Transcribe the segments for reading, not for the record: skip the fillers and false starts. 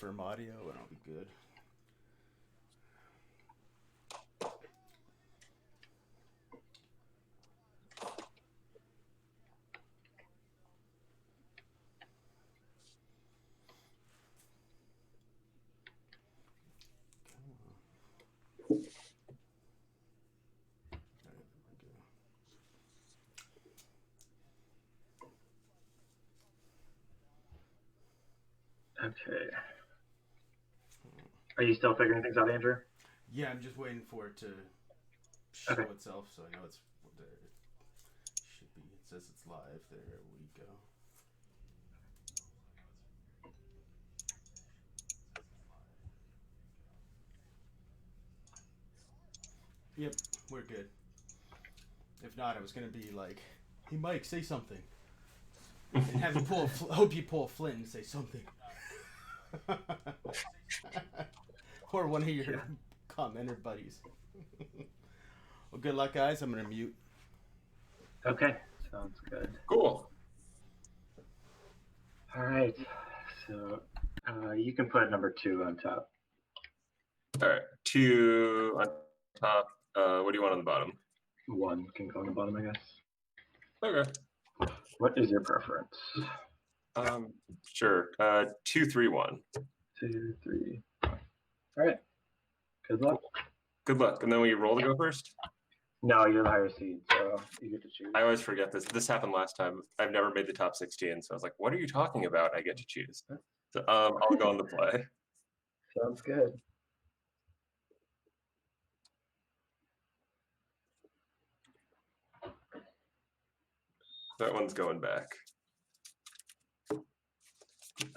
confirm audio and I'll be good. Okay. Are you still figuring things out, Andrew? Yeah, I'm just waiting for it to show itself, so I know it's there. It should be. It says it's live. There we go. Yep, we're good. If not, I was gonna be like, "Hey, Mike, say something," and have you pull. Hope you pull a Flint and say something. Or one of your commenter buddies. Well, good luck, guys. I'm gonna mute. Okay, sounds good. Cool. All right, so you can put number 2 on top. All right, 2 on top. What do you want on the bottom? 1 can go on the bottom, I guess. Okay. What is your preference? Sure. 2, 3, 1. 2, 3. All right. Good luck. Good luck. And then we roll to go first? No, you're the higher seed, so you get to choose. I always forget this. This happened last time. I've never made the top 16, so I was like, what are you talking about? I get to choose. So I'll go on the play. Sounds good. That one's going back.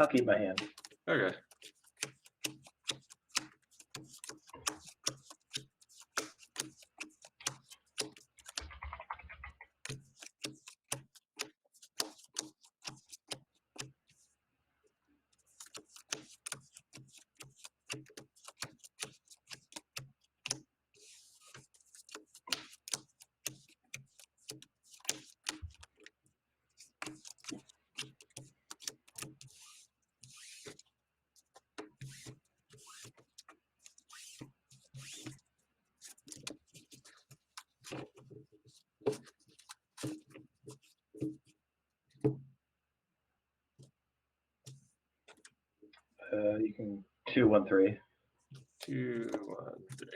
I'll keep my hand. Okay. You can 2, 1, 3. 2, 1, 3.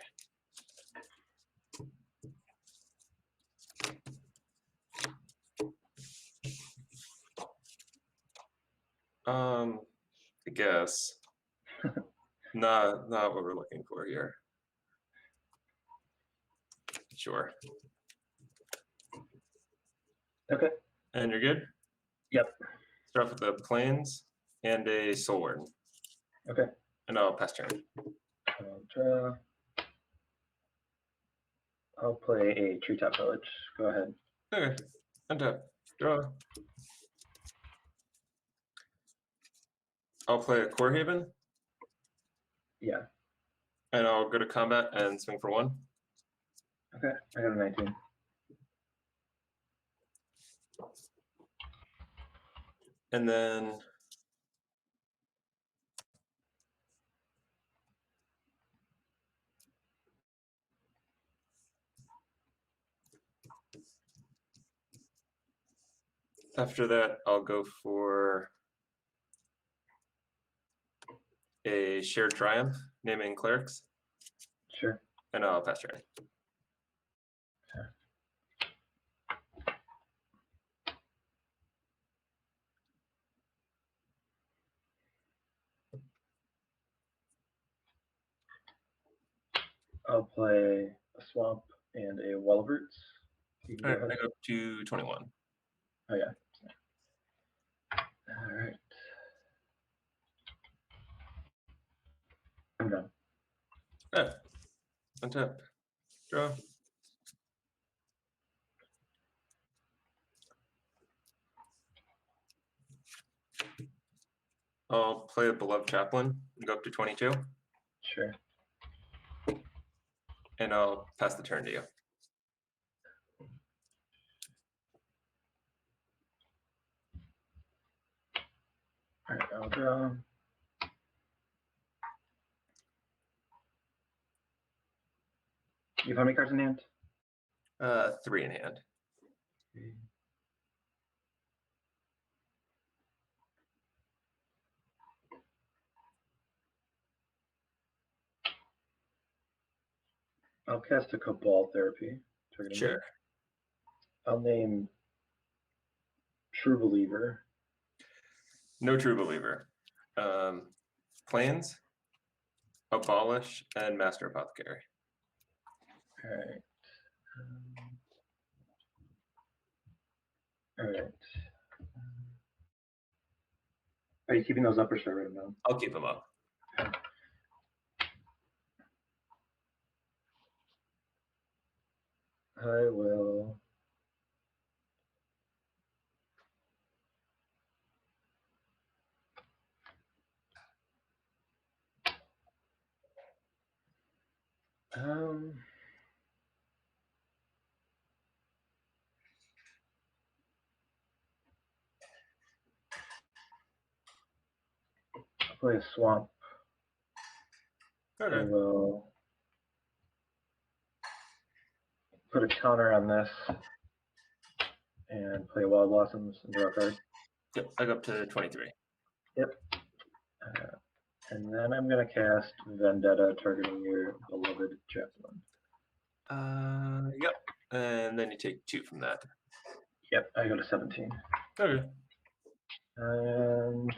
I guess. Not what we're looking for here. Sure. Okay. And you're good? Yep. Start off with the plains and a soul word. Okay. And I'll pass turn. I'll draw. I'll play a treetop village. Go ahead. Okay. Untap. Draw. I'll play a Core Haven. Yeah. And I'll go to combat and swing for 1. Okay. I got a 19. And then after that, I'll go for a shared triumph, naming Clerics. Sure. And I'll pass turn. Sure. I'll play a swamp and a wall of roots. All right, I go up to 21. Oh, yeah. All right. I'm done. Okay. Untap. Draw. I'll play a Beloved Chaplain and go up to 22. Sure. And I'll pass the turn to you. All right, I'll draw. You have how many cards in hand? 3 in hand. I'll cast a Cabal Therapy. Sure. I'll name True Believer. No True Believer. Plans, Abolish, and Master Apothecary. All right. All right. Are you keeping those up or should I write them down? I'll keep them up. I will. I'll play a Swamp. Okay. I will put a counter on this and play Wild Blossoms and draw a card. Yep, I go up to 23. Yep. And then I'm going to cast Vendetta, targeting your beloved Chaplain. Yep. And then you take 2 from that. Yep, I go to 17. Okay. And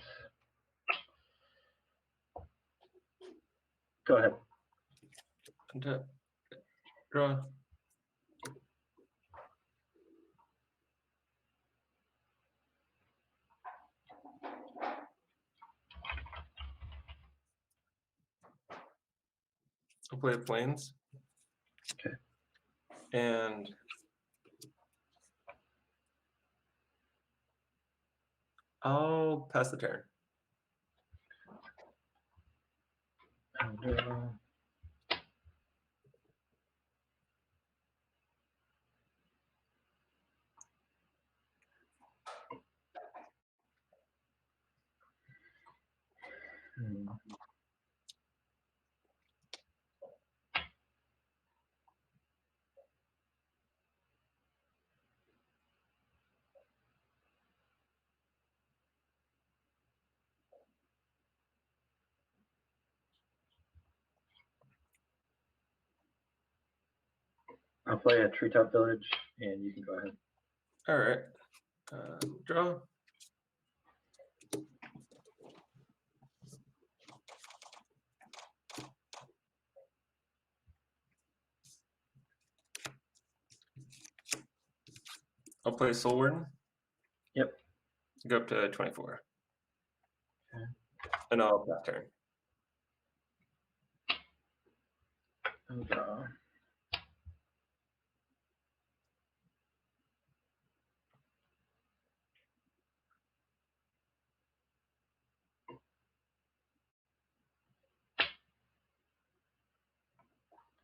go ahead. Untap. Draw. I'll play Plains. Okay. And I'll pass the turn. And, I'll play a Treetop Village, and you can go ahead. All right. Draw. I'll play Soul Warden. Yep. Go up to 24. Okay. And I'll pass turn. And draw.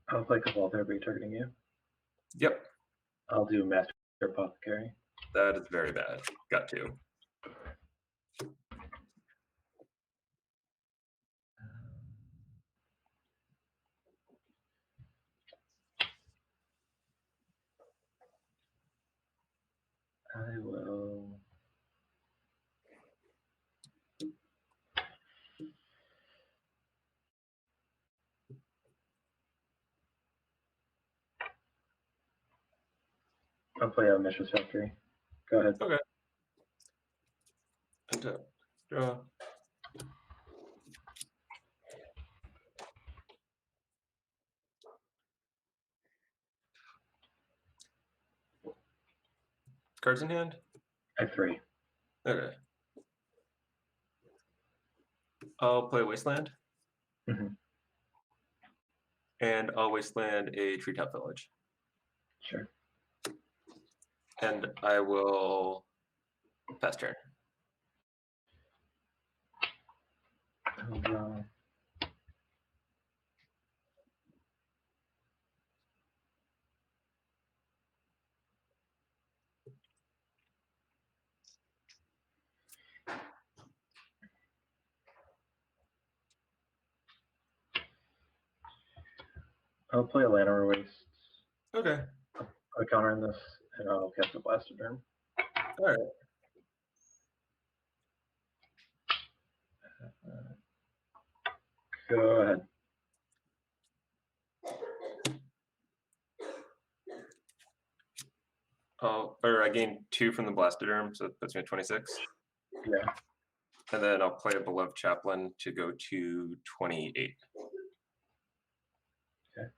I'll play Cabal Therapy, targeting you. Yep. I'll do Master Apothecary. That is very bad. Got 2. I will. I'll play a Mishra's Factory. Go ahead. Okay. Untap. Draw. Cards in hand? I have 3. Okay. I'll play Wasteland. Mm-hmm. And I'll Wasteland a Treetop Village. Sure. And I will pass turn. I'll draw. I'll play a Llanowar Waste. Okay. I counter in this, and I'll cast a Blastoderm. All right. Go ahead. Or I gain 2 from the Blastoderm, so it puts me at 26. Yeah. And then I'll play a Beloved Chaplain to go to 28. Okay.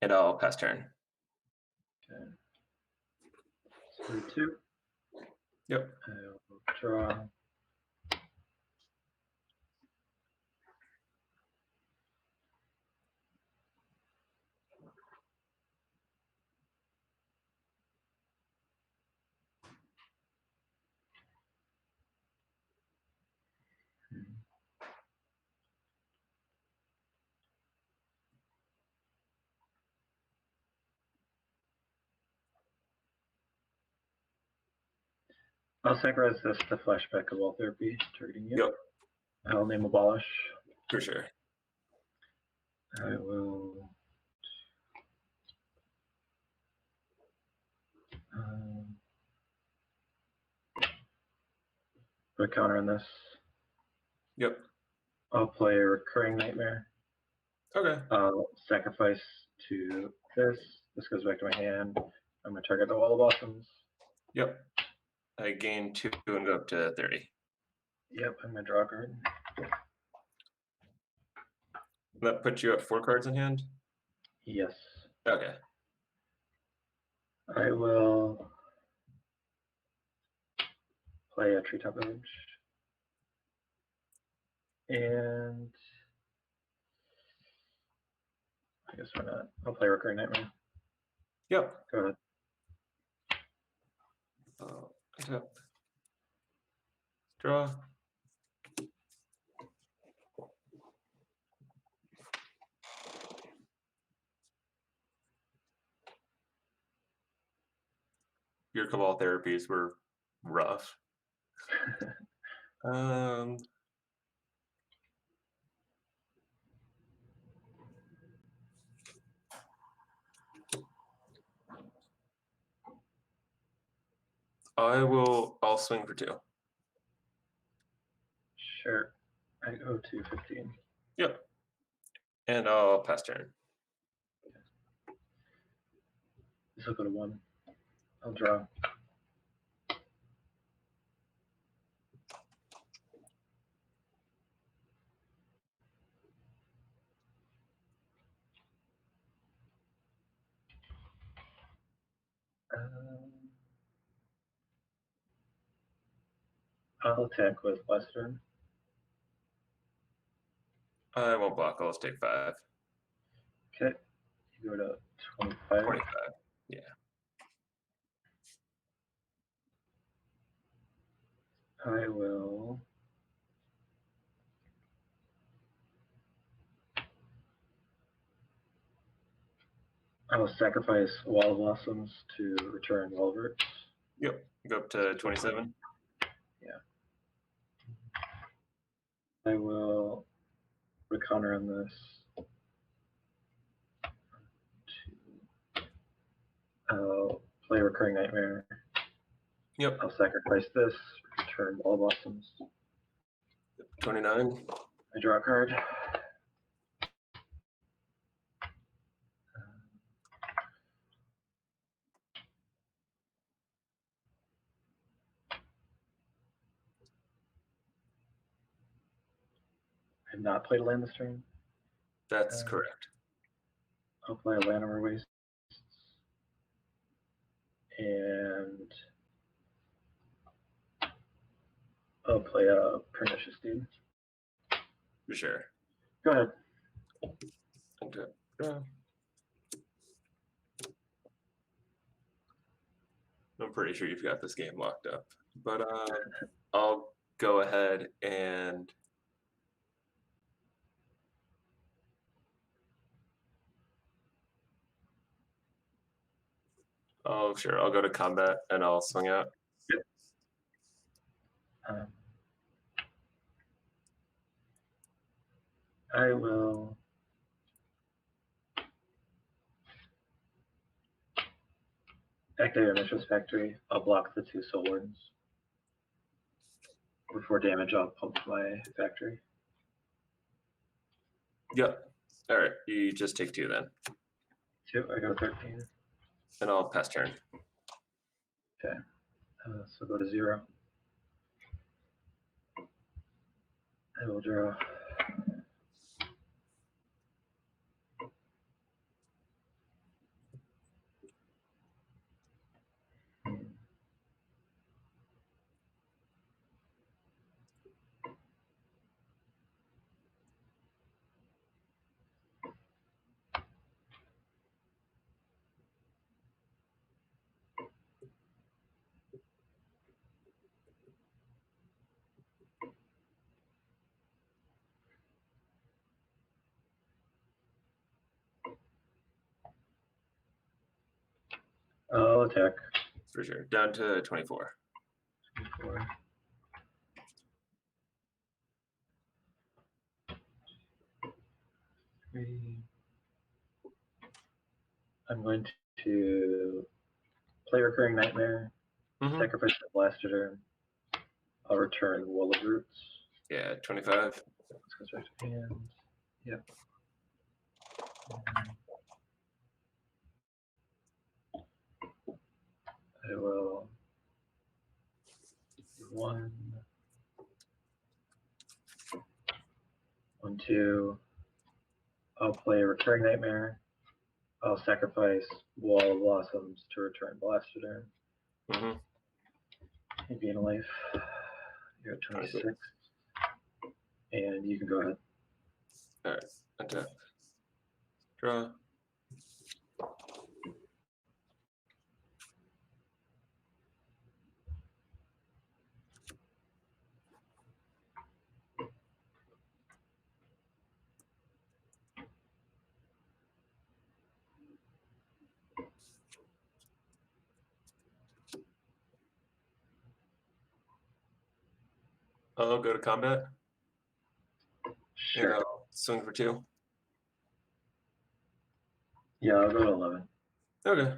And I'll pass turn. Okay. 2. Yep. I'll draw. I'll sacrifice this to flashback of all therapy, targeting you. Yep. I'll name Abolish. For sure. I will. Put a counter on this. Yep. I'll play a Recurring Nightmare. Okay. I'll sacrifice to this. This goes back to my hand. I'm going to target the Wall of Blossoms. Yep. I gain 2 and go up to 30. Yep, I'm going to draw a card. That puts you at 4 cards in hand? Yes. Okay. I will play a Treetop Village. And I guess why not? I'll play Recurring Nightmare. Yep. Go ahead. Yep. Draw. Your Cabal therapies were rough. I'll swing for 2. Sure. I go to 15. Yep. And I'll pass turn. This will go to 1. I'll draw. I'll attack with Western. I won't block. I'll just take 5. Okay. You go to 25. 25. Yeah. I will. I will sacrifice Wall of Blossoms to return Walvert. Yep. Go up to 27. Yeah. I will recounter on this. I'll play Recurring Nightmare. Yep. I'll sacrifice this, return Wall of Blossoms. 29. I draw a card. I have not played a land this turn. That's correct. I'll play a Llanowar Wastes. And I'll play a Pernicious Deed. For sure. Go ahead. Okay. Yeah. I'm pretty sure you've got this game locked up. But I'll go ahead and sure. I'll go to combat and I'll swing out. I will Activate Mistress Factory. I'll block the 2 soul wards. For damage, I'll pump my factory. Yep. All right. You just take 2 then. 2, I go 13. And I'll pass turn. Okay. So go to 0. I will draw. I'll attack. For sure. Down to 24. 4. I'm going to play Recurring Nightmare, sacrifice the Blaster Turn. I'll return Wall of Roots. Yeah, 25. This goes back to hand. Yep. I will do 1, 1, 2. I'll play Recurring Nightmare. I'll sacrifice Wall of Blossoms to return Blaster Turn. Mm-hmm. You gain a life. You're at 26. And you can go ahead. All right. Attack. Draw. I'll go to combat. Sure. And I'll swing for 2. Yeah, I'll go to 11. Okay.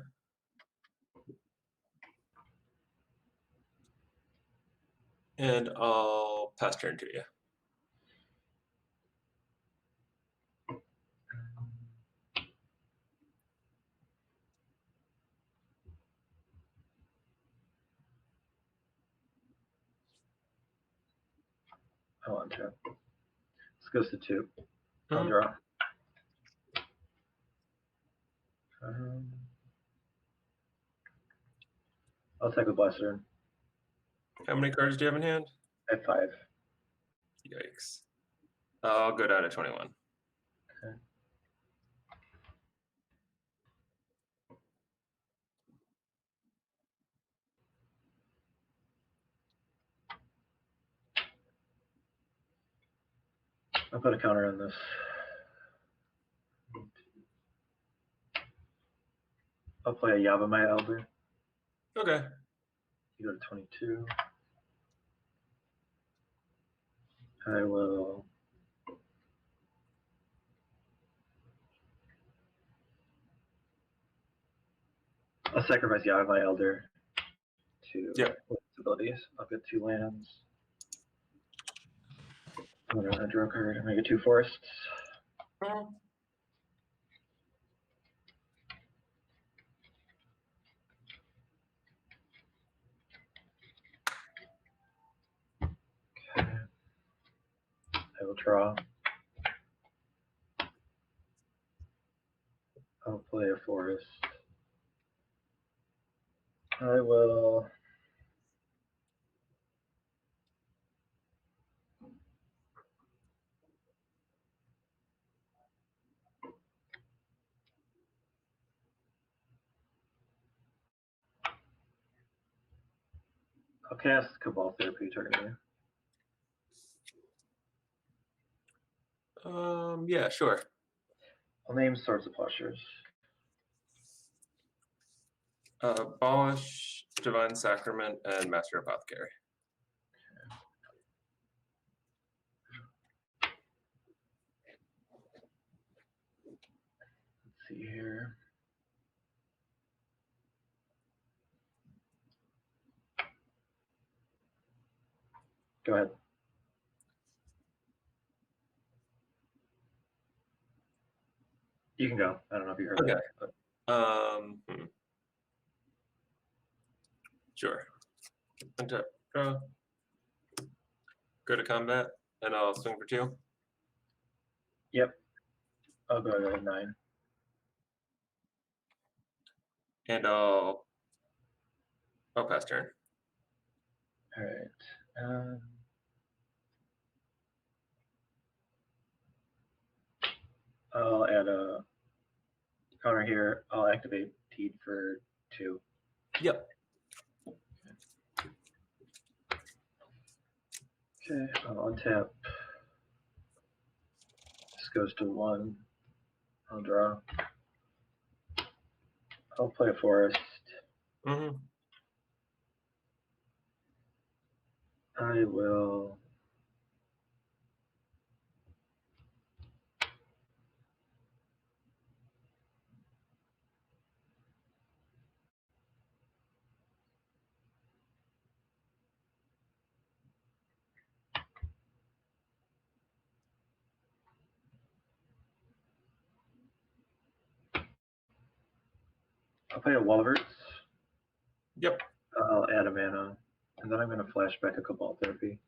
And I'll pass turn to you. I want to. This goes to 2. I'll draw. I'll take a Blaster. How many cards do you have in hand? I have 5. Yikes. I'll go down to 21. Okay. I'll put a counter on this. I'll play a Yavimaya Elder. Okay. You go to 22. I will. I'll sacrifice Yavimaya Elder to abilities. I'll get 2 lands. I'm going to draw a card. I'm going to get 2 forests. Okay. I will draw. I'll play a forest. I will. I'll cast Cabal Therapy targeting you. Yeah, sure. I'll name Swords of Plowshares. Abolish Divine Sacrament and Master Apothecary. Let's see here. Go ahead. You can go. I don't know if you heard that. But... Sure. Untap, draw. Go to combat, and I'll swing for 2. Yep. I'll go to 9. And I'll pass turn. All right. I'll add a counter here. I'll activate Teed for 2. Yep. Okay, I'll untap. This goes to 1. I'll draw. I'll play a forest. Mm-hmm. I will play a Walrus. Yep. I'll add a mana, and then I'm going to flashback a Cobalt Therapy.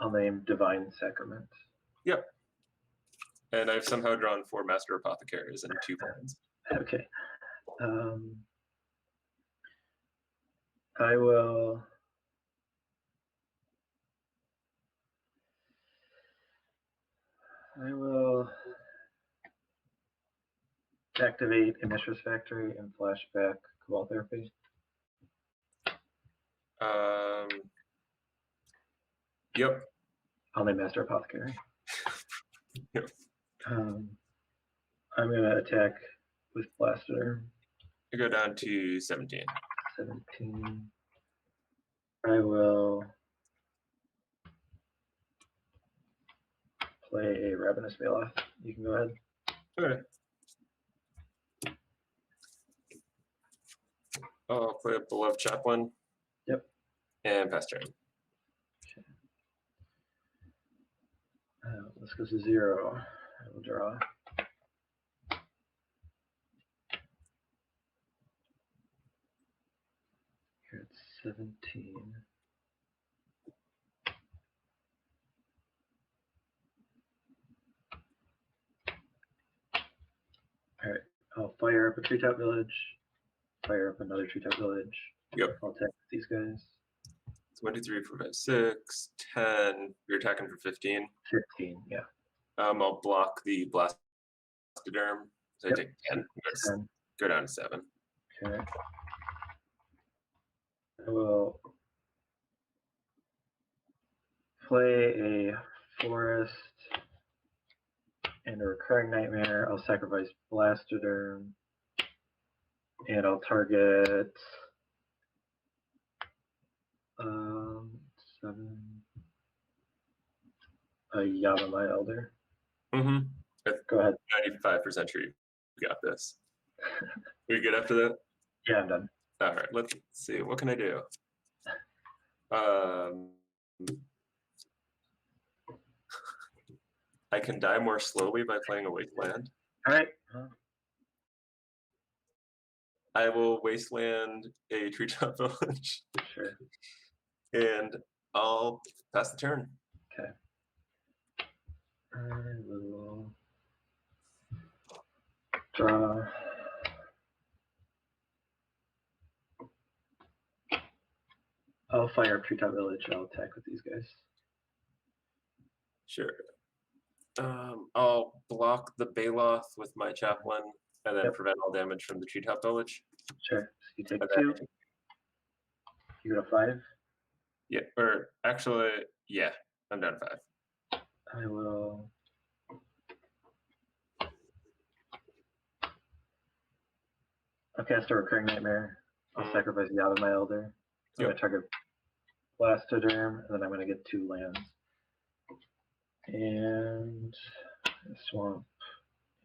I'll name Divine Sacrament. Yep. And I've somehow drawn 4 Master Apothecaries and 2 plans. Okay. I will activate Emissions Factory and flashback Cobalt Therapy. Yep. I'll name Master Apothecary. Yep. I'm going to attack with Blaster. I go down to 17. 17. I will play a Ravenous Baloth. You can go ahead. Okay. I'll play a Beloved Chaplain. Yep. And pass turn. Okay. This goes to 0. I will draw. Here it's 17. All right. I'll fire up a Treetop Village. Fire up another Treetop Village. Yep. I'll attack these guys. 1, 2, 3, 4, 5, 6, 10. You're attacking for 15. 15, yeah. I'll block the Blastoderm. So Yep. I take 10. 10. Go down to 7. Okay. I will play a Forest and a Recurring Nightmare. I'll sacrifice Blastoderm. And I'll target 7. A Yavimaya Elder. Mm-hmm. Go ahead. 95% sure you got this. Are you good after that? Yeah, I'm done. All right, let's see. What can I do? I can die more slowly by playing a Wasteland. All right. I will Wasteland a Treetop Village. Sure. And I'll pass the turn. Okay. I will draw. I'll fire up Treetop Village. I'll attack with these guys. Sure. I'll block the Baloth with my Chaplain and then prevent all damage from the Treetop Village. Sure. So you take And 2. then, You go to 5. yeah, or actually, yeah, I'm down to 5. I will. I'll cast a Recurring Nightmare. I'll sacrifice Yavimaya Elder. I'm going to target Blastoderm, and then I'm going to get 2 lands. And a Swamp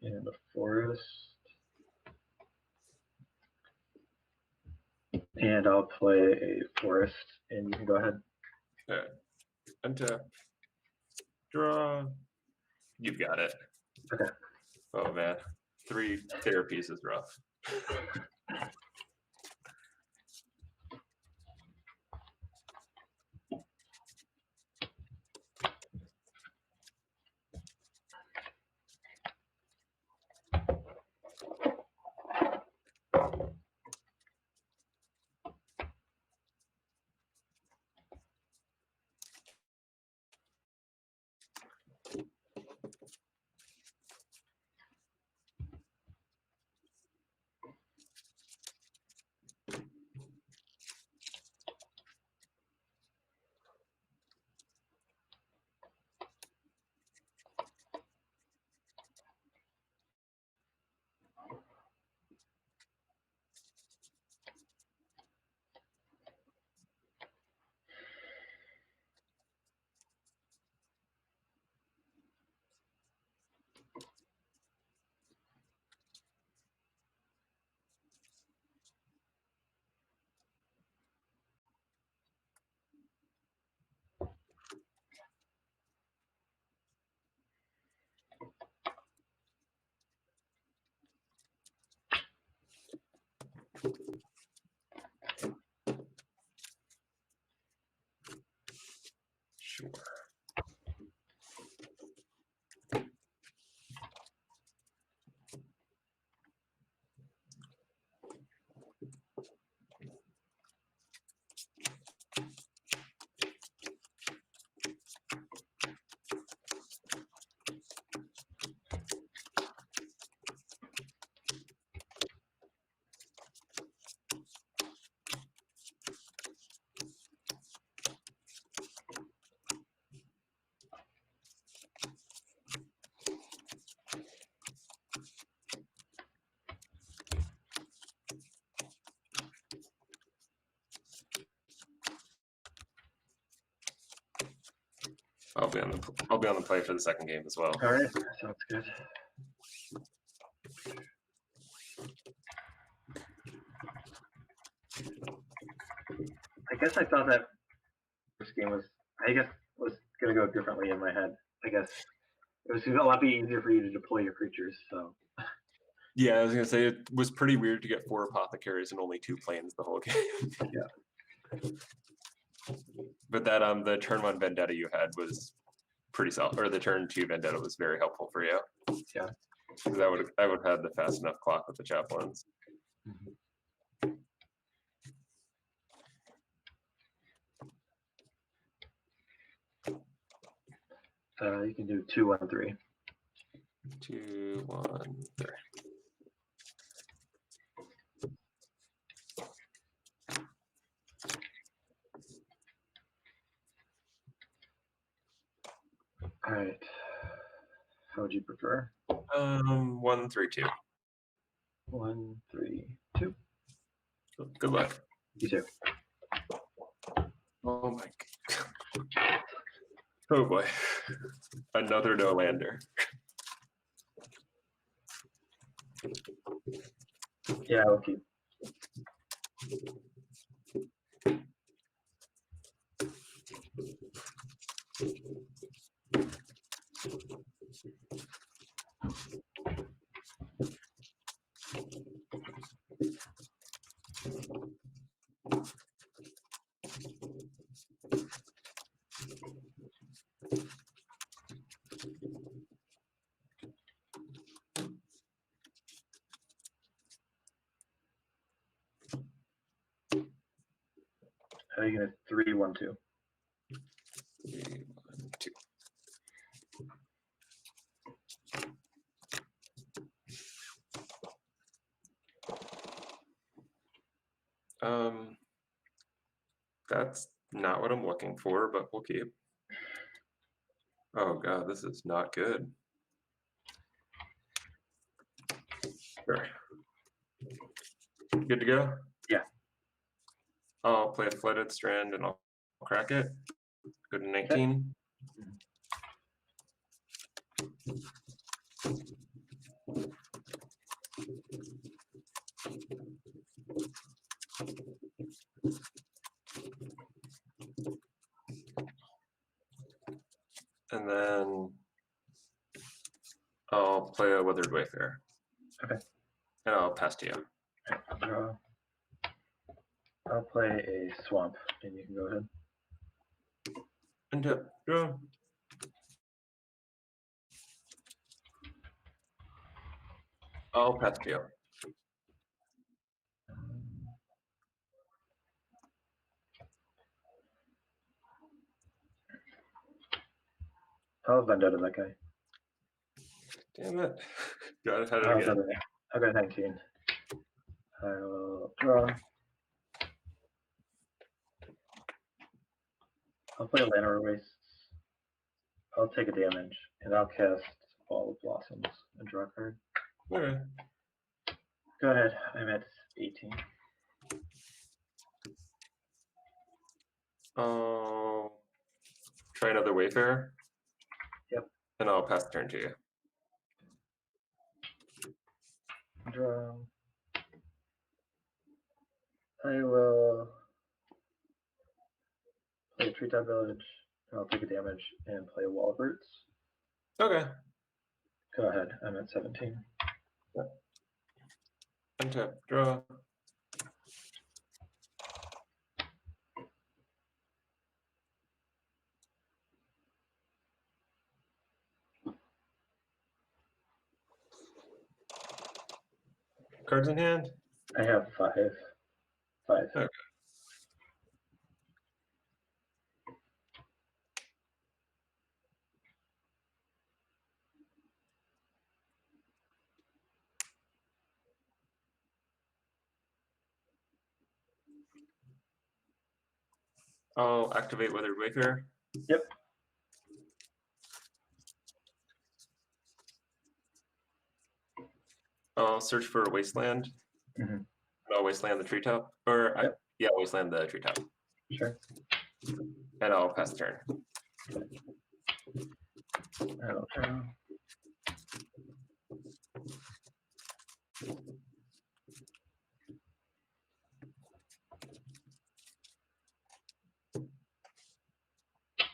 and a Forest. And I'll play a Forest, and you can go ahead. Okay. Untap. Draw. You've got it. Okay. Oh man, 3 therapies is rough. Sure. I'll be on the play for the second game as well. All right, sounds good. I guess I thought that first game was gonna go differently in my head. I guess it was a lot easier for you to deploy your creatures. So Yeah, I was gonna say it was pretty weird to get 4 apothecaries and only 2 planes the whole game. Yeah. But that the turn 1 vendetta you had was pretty solid, or the turn 2 vendetta was very helpful for you. Yeah. Because I would have had the fast enough clock with the chaplains. You can do 2, 1, 3. 2, 1, 3. All right. How would you prefer? 1, 3, 2. 1, 3, 2. Good luck. You too. Oh my god. Oh boy. Another no lander. Yeah, I'll keep. How are you gonna 3, 1, 2? 3, 1, 2. That's not what I'm looking for, but we'll keep. Oh god, this is not good. Sure. Good to go? Yeah. I'll play a flooded strand and I'll crack it. Go to 19. And then I'll play a Withered Wayfarer. Okay. And I'll pass to you. Draw. I'll play a swamp, and you can go ahead. And draw. I'll pass to you. I'll vendetta that guy. Damn it. Got ahead I'll again. got 19. I'll draw. I'll play a Llanowar Wastes. I'll take a damage, and I'll cast Ball of Blossoms and draw a card. Okay. Go ahead. I'm at 18. I'll try another Wayfarer. Yep. And I'll pass the turn to you. Draw. I will play a Treetop Village. I'll take a damage and play a Wall of Roots. Okay. Go ahead. I'm at 17. Untap, draw. Cards in hand? I have 5. Okay. I'll activate Withered Wayfarer. Yep. I'll search for a wasteland. Mhm. I'll wasteland the treetop. Or, Yep. yeah, wasteland the treetop. Sure. And I'll pass the turn. I'll draw.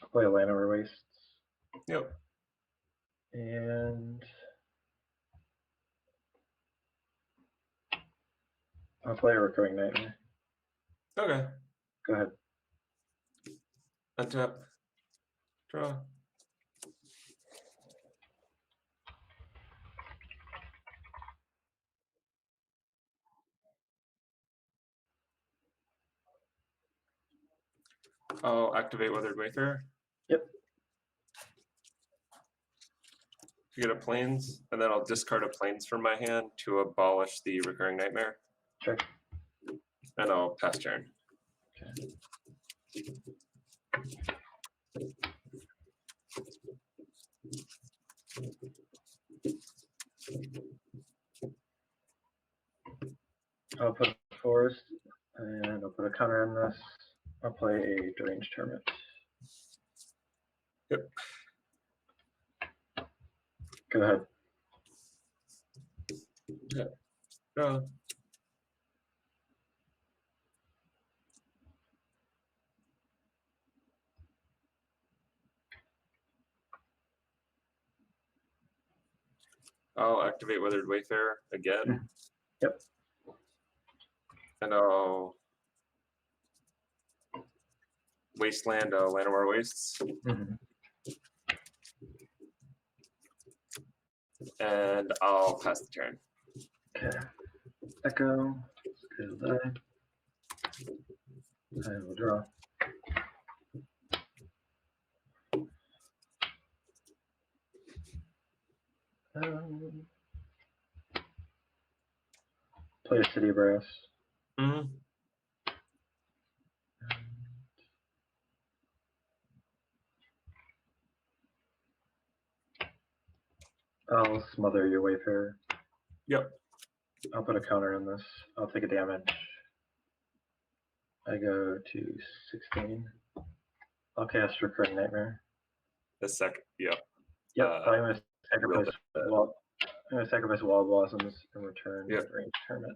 I'll play a Llanowar Wastes. Yep. And I'll play a Recurring Nightmare. Okay. Go ahead. Untap, draw. I'll activate Withered Wayfarer. Yep. To get a plains, and then I'll discard a plains from my hand to abolish the Recurring Nightmare. Sure. And I'll pass turn. I'll put a Forest, and I'll put a counter on this. I'll play a Deranged Hermit. Yep. Go ahead. Draw. I'll activate Withered Wayfarer again. Yep. And I'll wasteland Llanowar Wastes. Mhm. And I'll pass the turn. Okay. Echo. Skill die. I will draw. Play a City Brass. Mm-hmm. I'll smother your Wayfarer. Yep. I'll put a counter in this. I'll take a damage. I go to 16. I'll cast Recurring Nightmare. The second. Yep. Yep. I'm going to sacrifice real I'm going to sacrifice Wall Blossoms and return Yep. Range Hermit.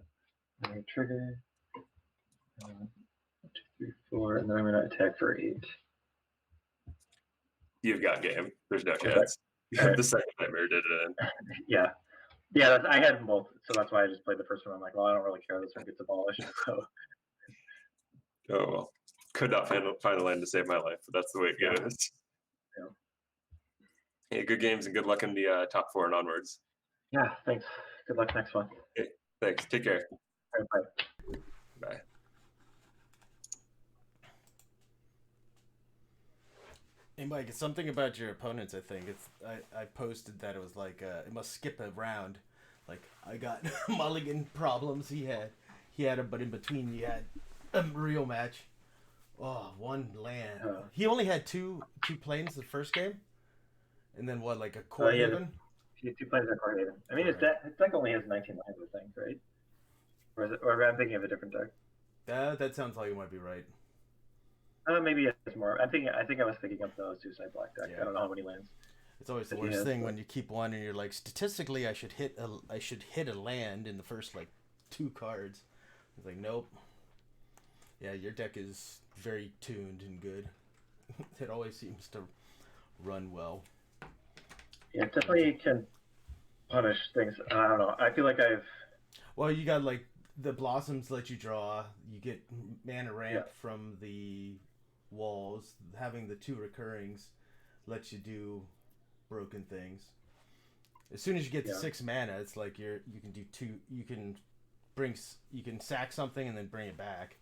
I'm going to trigger. 1, 2, 3, 4, and then I'm going to attack for 8. you've got game. There's no Okay. chance. Alright. The second nightmare did it in. Yeah. Yeah, I had them both, so that's why I just played the first one. I'm like, well, I don't really care. This one gets abolished. So Oh well. Could not find a land to save my life, but that's the way it Yeah. goes. Yeah. Hey, good games and good luck in the top 4 and onwards. Yeah, thanks. Good luck next one. Hey, thanks. Take care. All right, bye. Bye. Hey Mike, it's something about your opponents. I think I posted that it was like it must skip a round. Like I got mulligan problems. He had them, but in between he had a real match. Oh, one land. He only had two planes the first game, and then what, like a core Yeah, haven? two planes are core haven. I mean, his deck only has 19 lands, I think, right? Or is it? Or I'm thinking of a different deck. That sounds like it might be right. Maybe it's more. I think I was thinking of the Suicide Black deck. Yeah. I don't know how many lands. It's always the worst thing when you keep one and you're like, statistically, I should hit a land in the first like 2 cards. It's like, nope. Yeah, your deck is very tuned and good. It always seems to run well. Yeah, it definitely can punish things. I don't know. I feel like Well, you got like the blossoms let you draw. You get mana ramp from the walls. Having the 2 recurrings lets you do broken things. As soon as you get to 6 mana, it's like you can do 2. You can sack something and then bring it back.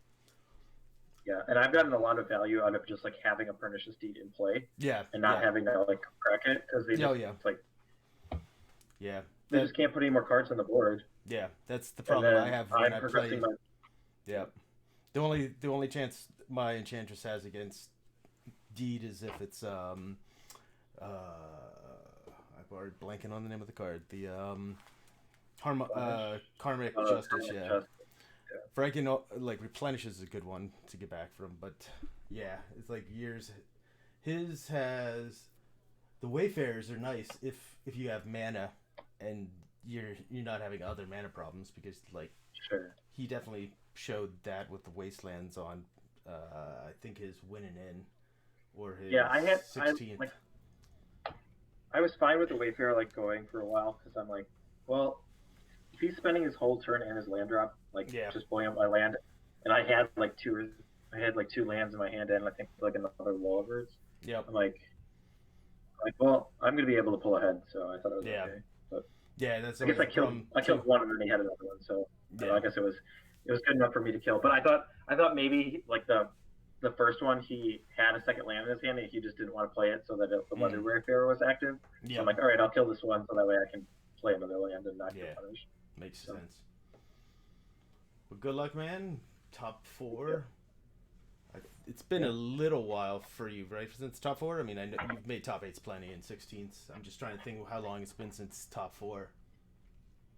Yeah, and I've gotten a lot of value out of just like having a pernicious deed in play. Yeah, and not having to like crack it because they just it's like they just can't put any more cards on the board. Yeah, that's the problem I have when I play. Yeah, the only chance my Enchantress has against Deed is if it's I'm already blanking on the name of the card. The Karmic Justice. Yeah. Franken like replenishes is a good one to get back from, but yeah, it's like years. His has the Wayfarers are nice if you have mana and you're not having other mana problems, because like he definitely showed that with the Wastelands on I think his winning in or his 16th. I was fine with the Wayfarer like going for a while because I'm like, well, if he's spending his whole turn and his land drop just blowing up my land, and I had like 2 lands in my hand and I think like another wall of roots. Yep. I'm like, well, I'm gonna be able to pull ahead, so I thought it was okay. But that's. I guess I killed one and then he had another one, so I guess it was good enough for me to kill. But I thought maybe like the first one he had a second land in his hand and he just didn't want to play it so that the Weather Wayfarer was active. So I'm like, all right, I'll kill this one so that way I can play another land and not get punished. Makes sense. Well, good luck, man. Top 4. It's been a little while for you, right? Since top 4? I mean, I know you've made top 8s plenty and 16s. I'm just trying to think how long it's been since top 4.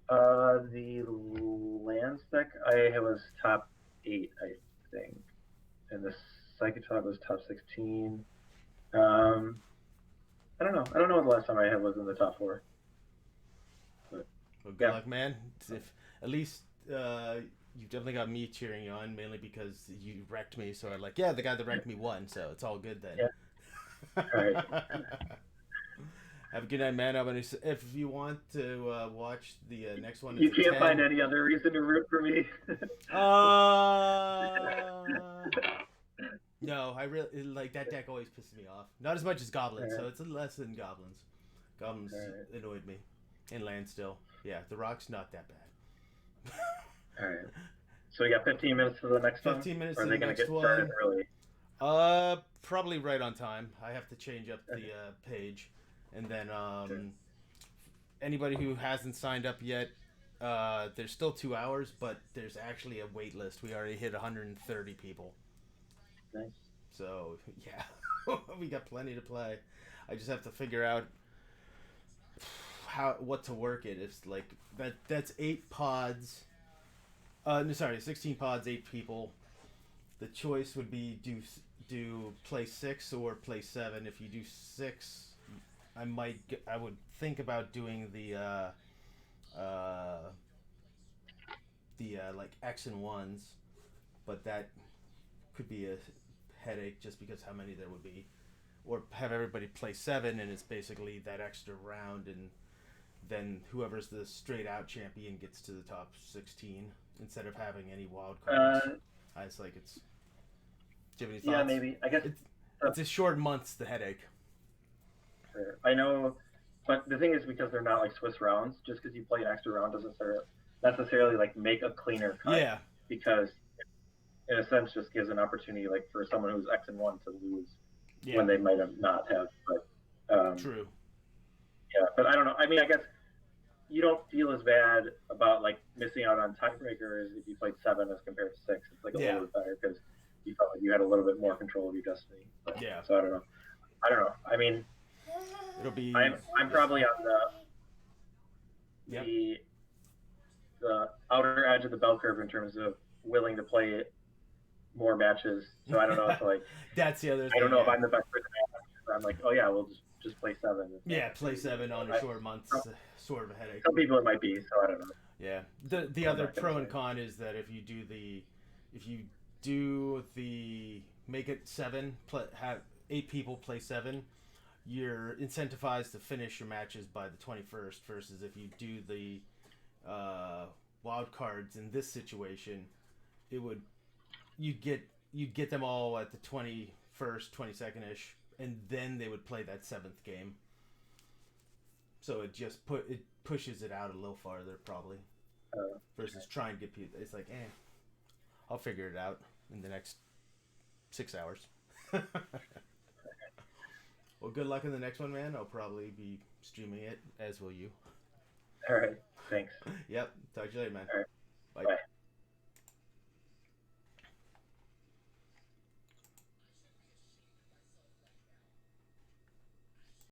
The land spec, I was top 8, I think. And the Psychotop was top 16. I don't know. I don't know when the last time I was in the top 4. But, well, good luck, man. If at least you've definitely got me cheering you on, mainly because you wrecked me. So I'm like, yeah, the guy that wrecked me won, so it's all good then. Yeah. All right. Have a good night, man. If you want to watch the next one, you can't find any other reason to root for me. No, I really like that deck. Always pisses me off. Not as much as Goblins, so it's less than Goblins. Goblins annoyed me, and land still. Yeah, the Rock's not that bad. All right. So we got 15 minutes for the next 15 minutes for for the next one. Started early? Probably right on time. I have to change up the page, and then anybody who hasn't signed up yet, there's still 2 hours, but there's actually a wait list. We already hit 130 people. Nice. So yeah, we got plenty to play. I just have to figure out what to work it. It's like that's 8 pods. 16 pods, 8 people. The choice would be do play 6 or play 7. If you do 6, I would think about doing the like X and 1s, but that could be a headache just because how many there would be. or have everybody play 7, and it's basically that extra round, and then whoever's the straight out champion gets to the top 16 instead of having any wild cards. I just like it's. Do you have any thoughts? Yeah, maybe. I guess it's a short month's the headache. Sure. I know, but the thing is because they're not like Swiss rounds. Just because you play an extra round doesn't necessarily like make a cleaner cut. Yeah. Because in a sense, just gives an opportunity like for someone who's X-1 to lose when they might have not have. But true. Yeah, but I don't know. I mean, I guess you don't feel as bad about like missing out on tiebreakers if you played 7 as compared to 6. It's like a little bit better because you felt like you had a little bit more control of your destiny. But, so I don't know. I mean, it'll be. I'm probably on the outer edge of the bell curve in terms of willing to play more matches. So I don't know if like that's the other thing. I don't know if I'm the best person. I'm like, oh yeah, we'll just play 7. Yeah, play 7 on a short month. Sort of a headache. Some people it might be, so I don't know. Yeah. The other pro and con is that if you do the make it 7, have 8 people play 7, you're incentivized to finish your matches by the 21st. Versus if you do the wild cards in this situation, you'd get them all at the 21st, 22nd ish, and then they would play that 7th game. So it just pushes it out a little farther probably. Versus trying to get people. It's like, I'll figure it out in the next 6 hours. Well, good luck in the next one, man. I'll probably be streaming it, as will you. All right. Thanks. Yep. Talk to you later, man. All right. Bye. Bye.